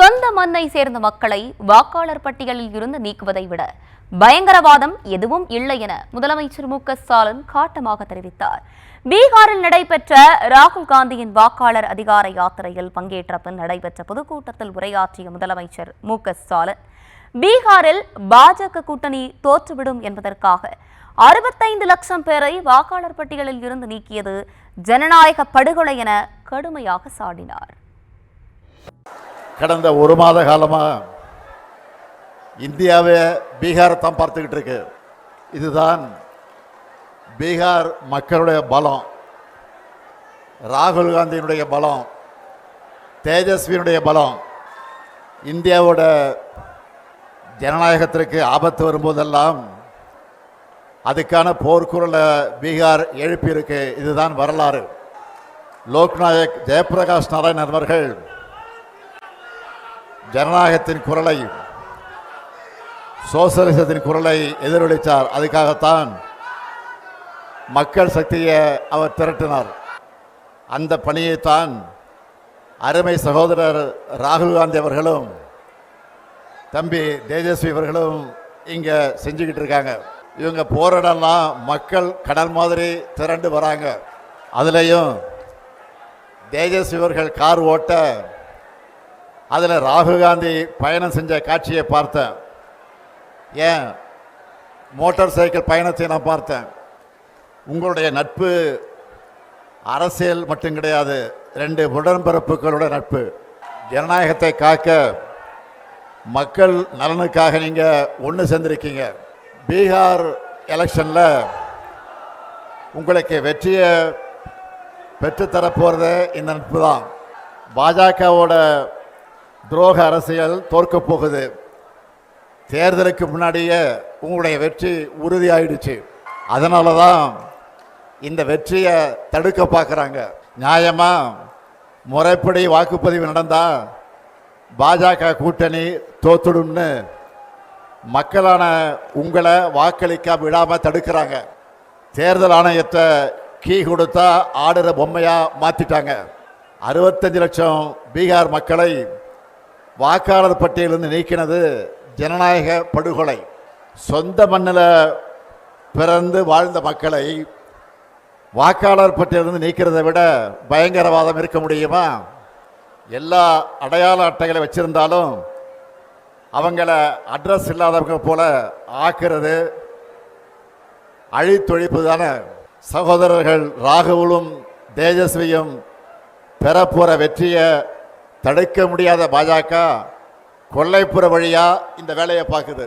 சொந்த மண்ணை சேர்ந்த மக்களை வாக்காளர் பட்டியலில் இருந்து நீக்குவதை விட பயங்கரவாதம் எதுவும் இல்லை என முதலமைச்சர் மு.க.ஸ்டாலின் காட்டமாக தெரிவித்தார். பீகாரில் நடைபெற்ற ராகுல் காந்தியின் வாக்காளர் அதிகார யாத்திரையில் பங்கேற்ற பின் நடைபெற்ற பொதுக்கூட்டத்தில் உரையாற்றிய முதலமைச்சர் மு.க.ஸ்டாலின், பீகாரில் பாஜக கூட்டணி தோற்றுவிடும் என்பதற்காக 65 லட்சம் பேரை வாக்காளர் பட்டியலில் இருந்து நீக்கியது ஜனநாயக படுகொலை என கடுமையாக சாடினார். கடந்த ஒரு மாத காலமாக இந்தியாவை பீகாரை தான் பார்த்துக்கிட்டு இருக்கு. இதுதான் பீகார் மக்களுடைய பலம், ராகுல் காந்தியினுடைய பலம், தேஜஸ்வியினுடைய பலம். இந்தியாவோட ஜனநாயகத்திற்கு ஆபத்து வரும்போதெல்லாம் அதுக்கான போர்க்குரலை பீகார் எழுப்பியிருக்கு. இதுதான் வரலாறு. லோக்நாயக் ஜெயபிரகாஷ் நாராயணன் அவர்கள் ஜனநாயகத்தின் குரலை, சோசலிசத்தின் குரலை எதிரொலித்தார். அதுக்காகத்தான் மக்கள் சக்தியை அவர் திரட்டினார். அந்த பணியைத்தான் அருமை சகோதரர் ராகுல் காந்தி அவர்களும் தம்பி தேஜஸ்வி அவர்களும் இங்கே செஞ்சுக்கிட்டு இருக்காங்க. இவங்க போராடலாம் மக்கள் கடல் மாதிரி திரண்டு வராங்க. அதுலேயும் தேஜஸ்வி அவர்கள் கார் ஓட்ட அதில் ராகுல் காந்தி பயணம் செஞ்ச காட்சியை பார்த்தேன். ஏன் மோட்டார் சைக்கிள் பயணத்தை நான் பார்த்தேன். உங்களுடைய நட்பு அரசியல் மட்டும் கிடையாது, 2 உடன்பிறப்புகளோட நட்பு. ஜனநாயகத்தை காக்க மக்கள் நலனுக்காக நீங்கள் ஒன்று சேர்ந்திருக்கீங்க. பீகார் எலெக்ஷனில் உங்களுக்கு வெற்றியை பெற்றுத்தரப்போகிறது இந்த நட்பு தான். பாஜகவோட துரோக அரசியல் தோற்கப் போகுது. தேர்தலுக்கு முன்னாடியே உங்களுடைய வெற்றி உறுதியாயிடுச்சு. அதனால தான் இந்த வெற்றியை தடுக்க பார்க்குறாங்க. நியாயமாக முறைப்படி வாக்குப்பதிவு நடந்தால் பாஜக கூட்டணி தோத்துடும்னு மக்களான உங்களை வாக்களிக்க விடாமல் தடுக்கிறாங்க. தேர்தல் ஆணையத்தை கீ கொடுத்தா ஆடுற பொம்மையாக மாற்றிட்டாங்க. 65 லட்சம் பீகார் மக்களை வாக்காளர் பட்டியலிருந்து நீக்கினது ஜனநாயக படுகொலை. சொந்த மண்ணில் பிறந்து வாழ்ந்த மக்களை வாக்காளர் பட்டியலிருந்து நீக்கிறதை விட பயங்கரவாதம் இருக்க முடியுமா? எல்லா அடையாள அட்டைகளை வச்சிருந்தாலும் அவங்கள அட்ரஸ் இல்லாதவங்க போல ஆக்குறது அழித்தொழிப்பு தானே. சகோதரர்கள் ராகுலும் தேஜஸ்வியும் பெறப்போற வெற்றியை தடுக்க முடியாத பாஜக கொல்லைப்புற வழியா இந்த வேலையை பார்க்குது.